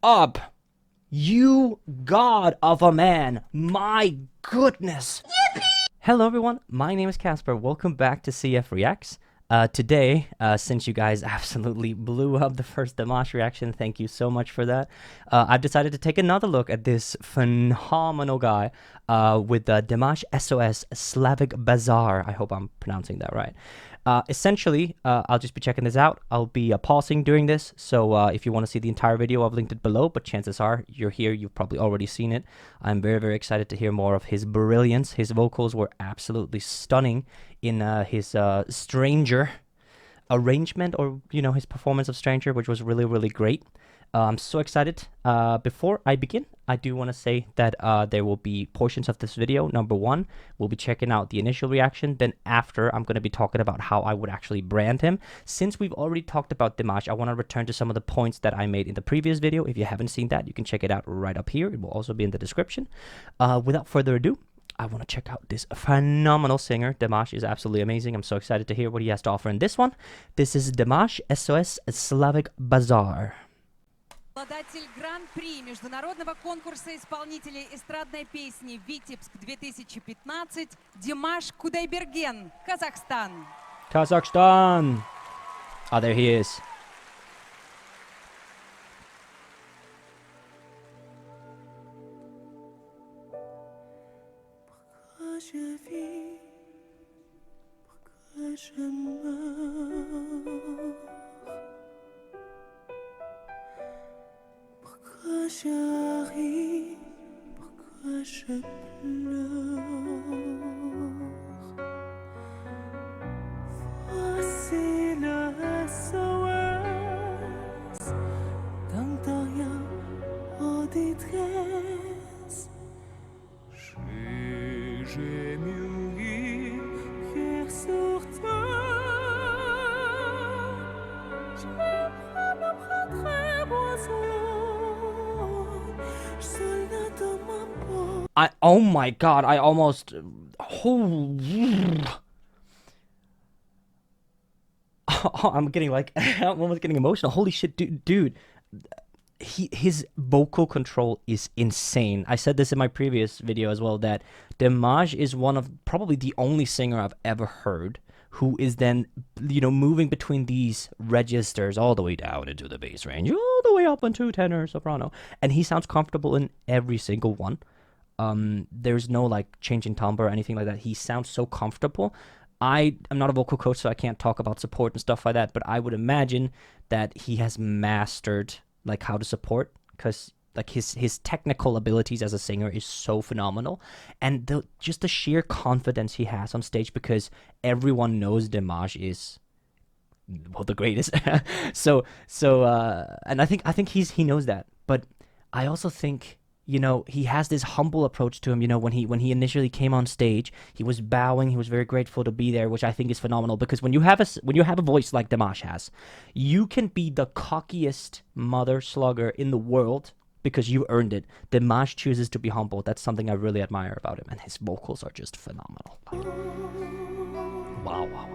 up, you god of a man. My goodness. Hello everyone, my name is Casper. Welcome back to CF Reacts. Today, since you guys absolutely blew up the first Dimash reaction, thank you so much for that. I've decided to take another look at this phenomenal guy with Dimash S.O.S. Slavic Bazaar. I hope I'm pronouncing that right. Essentially, I'll just be checking this out. I'll be pausing during this, so if you want to see the entire video, I've linked it below, but chances are you're here, you've probably already seen it. I'm very, very excited to hear more of his brilliance. His vocals were absolutely stunning in his Stranger arrangement, or, you know, his performance of Stranger, which was really, really great. I'm so excited. Before I begin, I do want to say that there will be portions of this video. Number one, we'll be checking out the initial reaction. Then after, I'm going to be talking about how I would actually brand him. Since we've already talked about Dimash, I want to return to some of the points that I made in the previous video. If you haven't seen that, you can check it out right up here. It will also be in the description. Without further ado, I want to check out this phenomenal singer. Dimash is absolutely amazing. I'm so excited to hear what he has to offer in this one. This is Dimash, S.O.S. Slavic Bazaar. Обладатель гран-при международного конкурса исполнителей эстрадной песни «Витебск 2015» Димаш Кудайберген, Казахстан. Kazakhstan. Ah, there he is. J'arrive, pourquoi je pleure? Voici le S.O.S. Tant rien en détresse. J'ai mûri, pierre sur terre. Je me prendrai boisson. Oh my god, I almost... Oh, I'm getting like... I'm almost getting emotional. Holy shit, dude. His vocal control is insane. I said this in my previous video as well, that Dimash is one of probably the only singer I've ever heard who is then, you know, moving between these registers all the way down into the bass range, all the way up into tenor, soprano, and he sounds comfortable in every single one. There's no like changing timbre or anything like that. He sounds so comfortable. I'm not a vocal coach, so I can't talk about support and stuff like that, but I would imagine that he has mastered like how to support, because like his technical abilities as a singer is so phenomenal, and just the sheer confidence he has on stage, because everyone knows Dimash is, well, the greatest. so and I think he knows that, but I also think, you know, he has this humble approach to him. You know, when he initially came on stage, he was bowing, he was very grateful to be there, which I think is phenomenal, because when you have a voice like Dimash has, you can be the cockiest mother slugger in the world because you earned it. Dimash chooses to be humble. That's something I really admire about him, and his vocals are just phenomenal. Wow, wow, wow.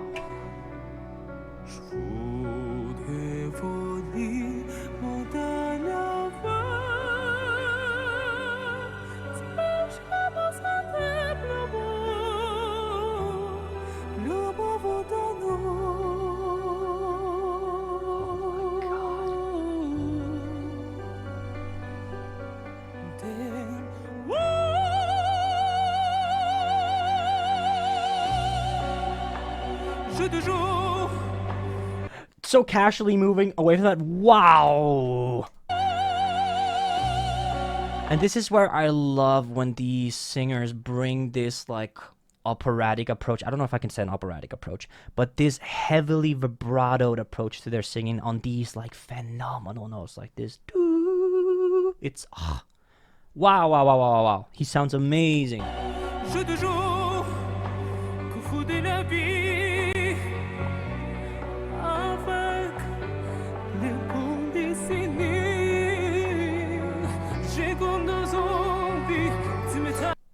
So casually moving away from that. Wow. And this is where I love when these singers bring this like operatic approach. I don't know if I can say an operatic approach, but this heavily vibratoed approach to their singing on these like phenomenal notes like this. It's wow, wow, wow, wow, wow, wow. He sounds amazing.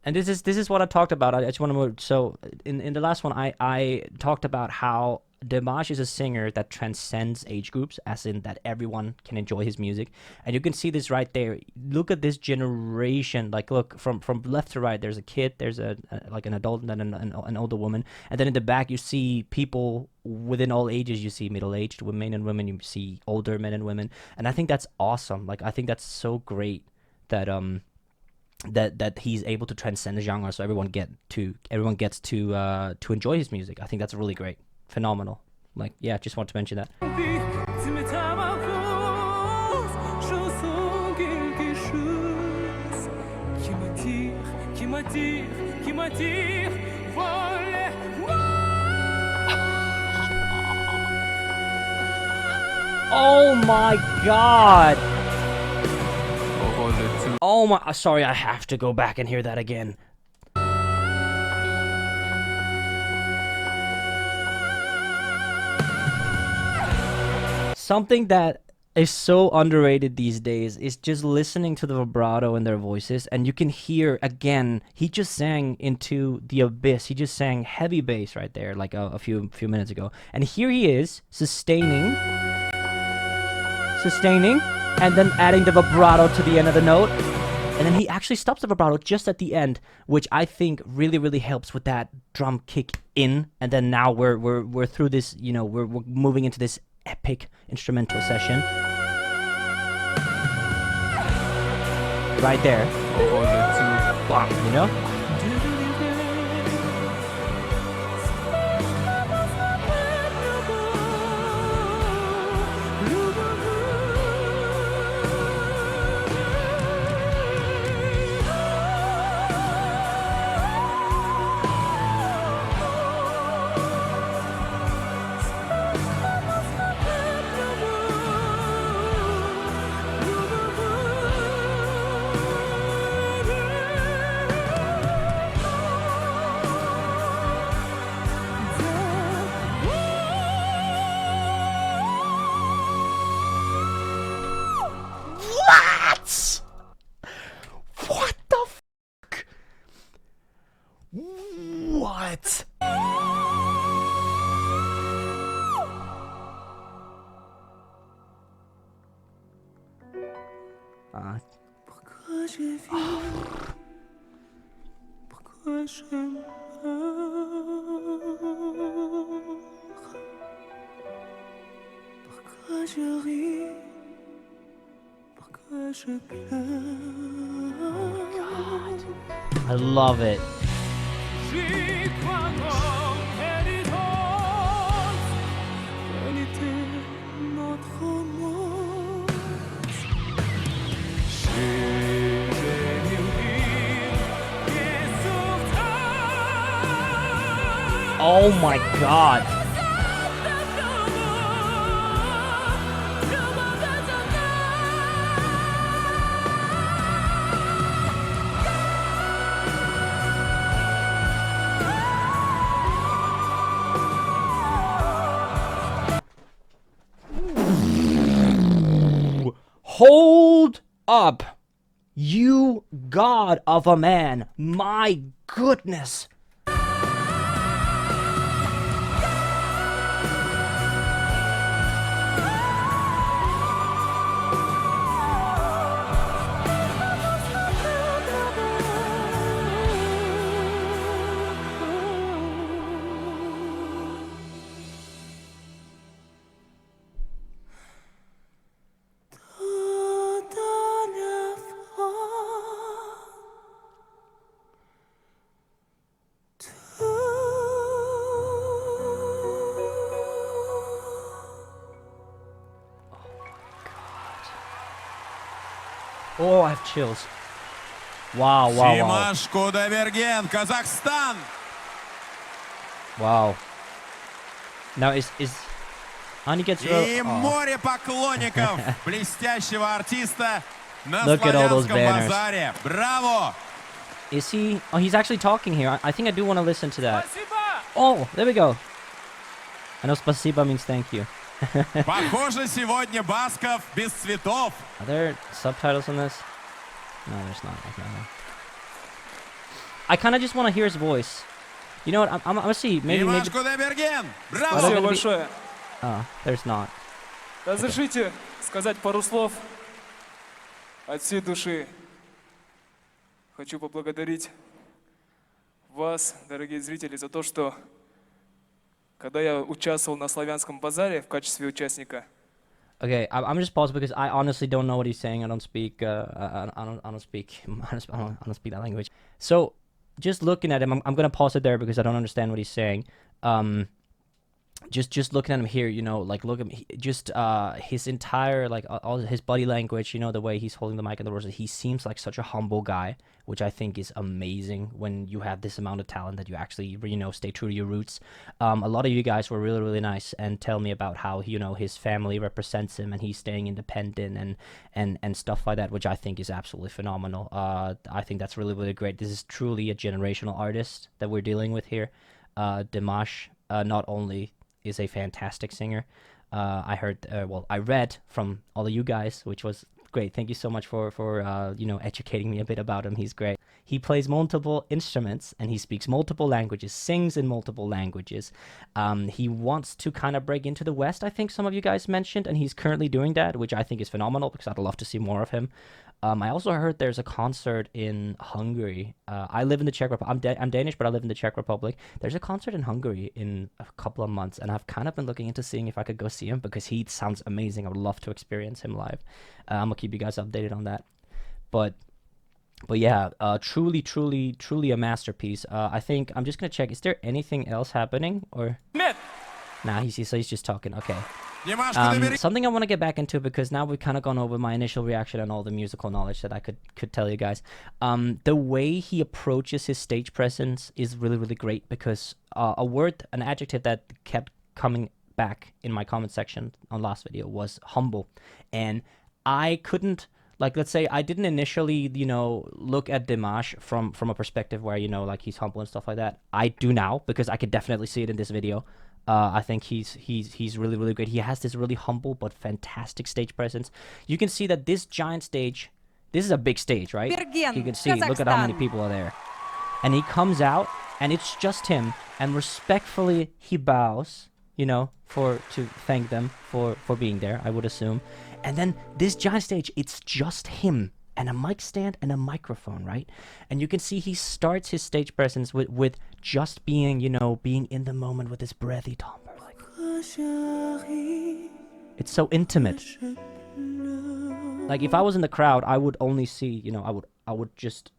And this is what I talked about. I just want to move. So in the last one, I talked about how Dimash is a singer that transcends age groups, as in that everyone can enjoy his music. And you can see this right there. Look at this generation. Like, look, from left to right, there's a kid, there's like an adult, and then an older woman. And then in the back, you see people within all ages. You see middle-aged men and women. You see older men and women. And I think that's awesome. Like, I think that's so great that that he's able to transcend the genre, so everyone gets to enjoy his music. I think that's really great, phenomenal. Like, yeah, just want to mention that. Tu métamorphoses, chanson quelque chose qui m'attire, voler. Oh my god! Oh my, sorry, I have to go back and hear that again. Something that is so underrated these days is just listening to the vibrato in their voices, and you can hear, again, he just sang into the abyss. He just sang heavy bass right there, like a few minutes ago. And here he is, sustaining, and then adding the vibrato to the end of the note. And then he actually stops the vibrato just at the end, which I think really helps with that drum kick in. And then now we're through this, you know, we're moving into this epic instrumental session. Right there. You know? What the fuck? What? Pourquoi je vis? Pourquoi je meurs? Pourquoi je ris? Pourquoi je pleure? I love it. J'y crois non, pénitence, quelle était notre romance? J'ai mille vies et sur terre. Oh my god. Hold up, you god of a man, my goodness. Oh, I have chills. Wow. Dimash, Kazakhstan. Wow. Now is Ani gets И море поклонников блестящего артиста на славянском базаре. Браво! Is he? Oh, he's actually talking here. I think I do want to listen to that. Oh, there we go. I know spasiba means thank you. Похоже, сегодня Басков без цветов. Are there subtitles on this? No, there's not. Okay, no. I kind of just want to hear his voice. You know what? I'm gonna see. Maybe. Димаш Кудайберген. Браво! Спасибо gonna be- большое. There's not. Разрешите сказать пару слов от всей души. Хочу поблагодарить вас, дорогие зрители, за то, что когда я участвовал на славянском базаре в качестве участника, Okay, I'm just pausing because I honestly don't know what he's saying. I don't speak. I don't speak. I don't speak that language. So, just looking at him, I'm gonna pause it there because I don't understand what he's saying. Just looking at him here, you know, like look at just his entire like all his body language, you know, the way he's holding the mic and the roses. He seems like such a humble guy, which I think is amazing when you have this amount of talent that you actually, you know, stay true to your roots. A lot of you guys were really, really nice and tell me about how, you know, his family represents him and he's staying independent and stuff like that, which I think is absolutely phenomenal. I think that's really, really great. This is truly a generational artist that we're dealing with here. Dimash not only is a fantastic singer. I read from all of you guys, which was great. Thank you so much for you know, educating me a bit about him. He's great. He plays multiple instruments and he speaks multiple languages, sings in multiple languages. He wants to kind of break into the West, I think some of you guys mentioned, and he's currently doing that, which I think is phenomenal because I'd love to see more of him. I also heard there's a concert in Hungary. I live in the Czech Republic. I'm Danish, but I live in the Czech Republic. There's a concert in Hungary in a couple of months, and I've kind of been looking into seeing if I could go see him because he sounds amazing. I would love to experience him live. I'm gonna keep you guys updated on that. But yeah, truly a masterpiece. I think I'm just gonna check. Is there anything else happening or? Nah, he's just talking. Okay. Димаш Кудайберген. Something I want to get back into because now we've kind of gone over my initial reaction and all the musical knowledge that I could tell you guys. The way he approaches his stage presence is really, really great because an adjective that kept coming back in my comment section on last video was humble. And I couldn't, like, let's say I didn't initially, you know, look at Dimash from a perspective where, you know, like he's humble and stuff like that. I do now because I could definitely see it in this video. I think he's really, really great. He has this really humble but fantastic stage presence. You can see that this giant stage, this is a big stage, right? Bergen, You can see, look at how many Kazakhstan. people are there. And he comes out, and it's just him, and respectfully he bows, you know, to thank them for being there, I would assume. And then this giant stage, it's just him and a mic stand and a microphone, right? And you can see he starts his stage presence with just being, you know, being in the moment with his breathy timbre. Like, it's so intimate. Like if I was in the crowd, I would only see, you know, I would just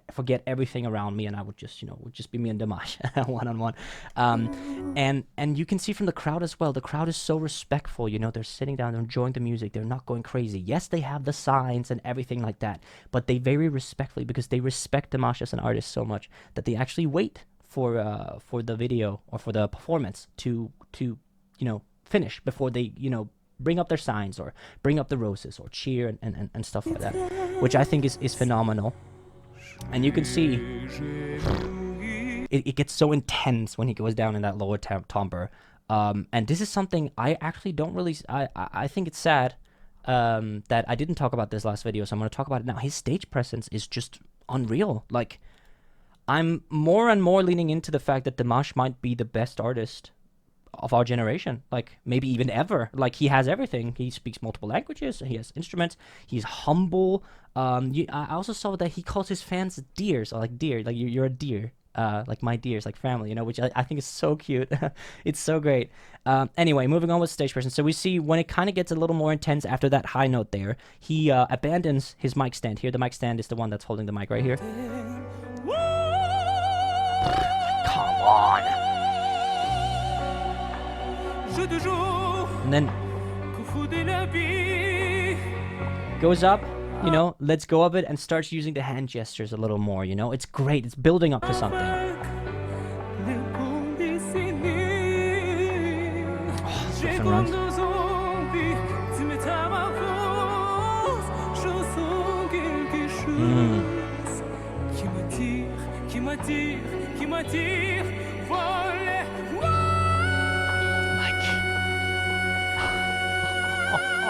forget everything around me and I would just, you know, would just be me and Dimash one-on-one. And you can see from the crowd as well, the crowd is so respectful, you know, they're sitting down, they're enjoying the music, they're not going crazy. Yes, they have the signs and everything like that, but they very respectfully, because they respect Dimash as an artist so much that they actually wait for the video or for the performance to you know, finish before they, you know, bring up their signs or bring up the roses or cheer and stuff like that, which I think is phenomenal. And you can see it gets so intense when he goes down in that lower timbre. And this is something I actually don't really... I think it's sad that I didn't talk about this last video, so I'm going to talk about it now. His stage presence is just unreal. Like, I'm more and more leaning into the fact that Dimash might be the best artist of our generation, like maybe even ever. Like, he has everything. He speaks multiple languages, he has instruments, he's humble. I also saw that he calls his fans deers, or like deer, like you're a deer, like my deers, like family, you know, which I think is so cute. It's so great. Anyway, moving on with stage presence. So we see when it kind of gets a little more intense after that high note there, he abandons his mic stand here. The mic stand is the one that's holding the mic right here. Come on. And then goes up, you know, lets go of it and starts using the hand gestures a little more, you know. It's great. It's building up to something. Oh, Stefan runs.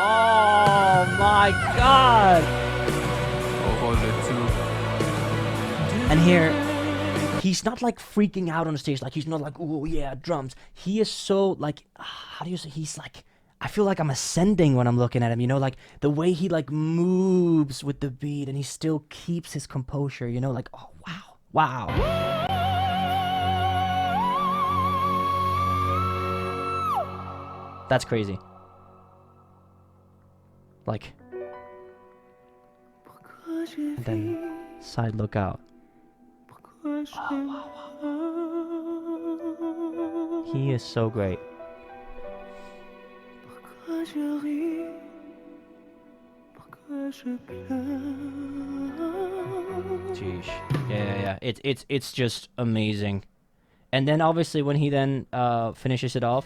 Oh my god! And here, he's not like freaking out on the stage. Like he's not like, oh yeah, drums. He is so like, how do you say? He's like, I feel like I'm ascending when I'm looking at him. You know, like the way he like moves with the beat, and he still keeps his composure. You know, like oh wow. That's crazy. Like, and then side look out. Wow. He is so great. Jeez. Yeah. It's just amazing. And then obviously when he then finishes it off.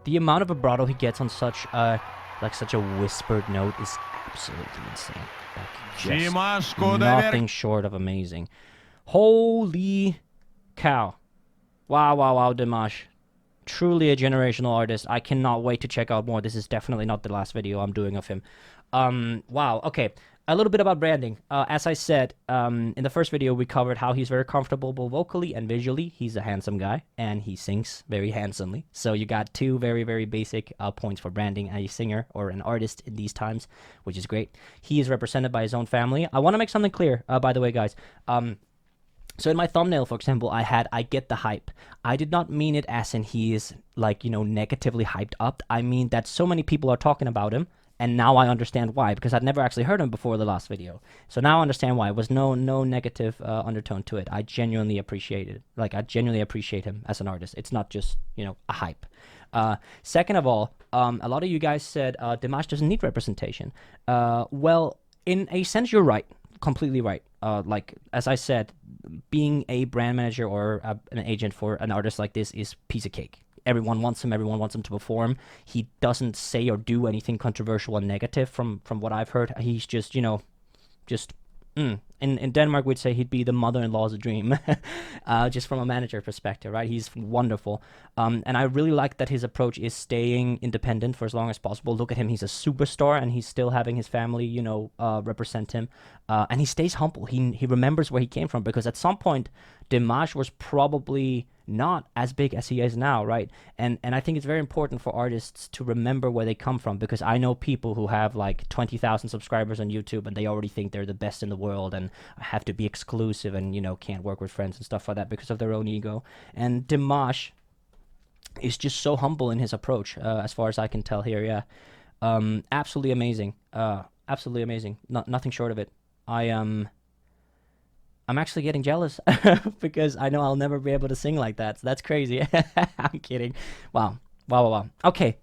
The amount of vibrato he gets on such a whispered note is absolutely insane. Like, just nothing short of amazing. Holy cow. Wow, Dimash. Truly a generational artist. I cannot wait to check out more. This is definitely not the last video I'm doing of him. Wow, okay. A little bit about branding. As I said, in the first video, we covered how he's very comfortable both vocally and visually. He's a handsome guy, and he sings very handsomely. So you got two very, very basic points for branding a singer or an artist in these times, which is great. He is represented by his own family. I want to make something clear, by the way, guys. So in my thumbnail, for example, I get the hype. I did not mean it as in he is, like, you know, negatively hyped up. I mean that so many people are talking about him. And now I understand why, because I'd never actually heard him before the last video. So now I understand why. It was no negative undertone to it. I genuinely appreciate it. Like, I genuinely appreciate him as an artist. It's not just, you know, a hype. Second of all, a lot of you guys said Dimash doesn't need representation. Well, in a sense, you're right. Completely right. Like, as I said, being a brand manager or an agent for an artist like this is piece of cake. Everyone wants him to perform. He doesn't say or do anything controversial and negative from what I've heard. He's just, you know, in Denmark we'd say he'd be the mother-in-law's dream, just from a manager perspective, right? He's wonderful. And I really like that his approach is staying independent for as long as possible. Look at him, he's a superstar, and he's still having his family, you know, represent him. And he stays humble. He remembers where he came from, because at some point, Dimash was probably not as big as he is now, right? And I think it's very important for artists to remember where they come from, because I know people who have like 20,000 subscribers on YouTube and they already think they're the best in the world and have to be exclusive and, you know, can't work with friends and stuff like that because of their own ego. And Dimash is just so humble in his approach, as far as I can tell here. Yeah, absolutely amazing. Absolutely amazing. Nothing short of it. I'm actually getting jealous because I know I'll never be able to sing like that. So that's crazy. I'm kidding. Wow. Okay.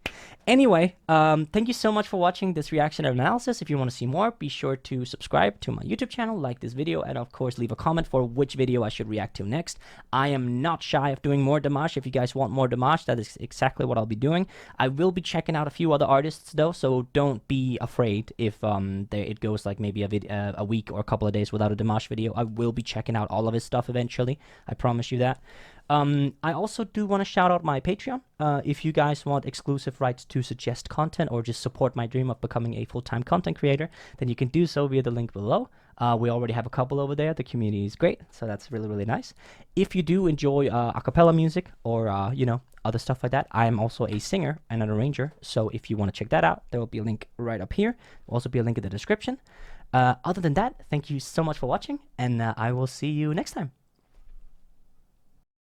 Anyway, thank you so much for watching this reaction and analysis. If you want to see more, be sure to subscribe to my YouTube channel, like this video, and of course leave a comment for which video I should react to next. I am not shy of doing more Dimash. If you guys want more Dimash, that is exactly what I'll be doing. I will be checking out a few other artists though, so don't be afraid if it goes like maybe a week or a couple of days without a Dimash video. I will be checking out all of his stuff eventually. I promise you that. I also do want to shout out my Patreon. If you guys want exclusive rights to suggest content or just support my dream of becoming a full-time content creator, then you can do so via the link below. We already have a couple over there. The community is great, so that's really, really nice. If you do enjoy a cappella music or, you know, other stuff like that, I am also a singer and an arranger, so if you want to check that out, there will be a link right up here. There will also be a link in the description. Other than that, thank you so much for watching, and I will see you next time.